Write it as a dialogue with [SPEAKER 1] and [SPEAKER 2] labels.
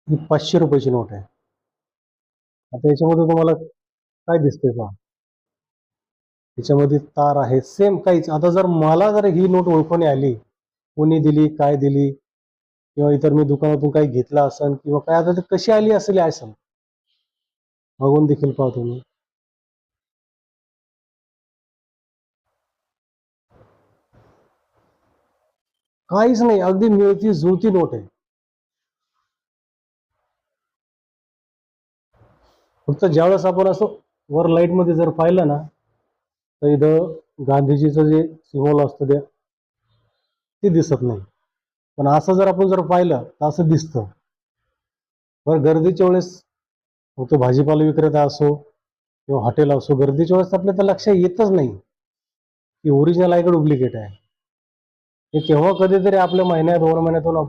[SPEAKER 1] ही 500 रुपयाची नोट आहे. आता याच्यामध्ये तुम्हाला काय दिसतंय पहा. याच्यामध्ये तार आहे सेम काहीच. आता जर ही नोट ओळखून आली, कोणी दिली, काय दिली किंवा इतर मी दुकानातून काही घेतला असेल किंवा काय, आता ती कशी आली असेल काय सांग, बघून देखील पहा तुम्ही. काहीच नाही, अगदी मिळती जुळती नोट आहे. फक्त ज्यावेळेस आपण असं वर लाईट मध्ये जर पाहिलं ना, तर इथं गांधीजीचं जे सिम्बॉल असतं ते दिसत नाही. पण असं जर आपण पाहिलं तर असं दिसतं. बरं, गर्दीच्या वेळेस मग तो भाजीपाला विक्रेता असो किंवा हॉटेल असो, गर्दीच्या वेळेस आपल्या तर लक्षात येतच नाही की ओरिजिनल आहे का डुप्लिकेट आहे. हे केव्हा कधीतरी आपल्या महिन्यात 2 महिन्यातून आपण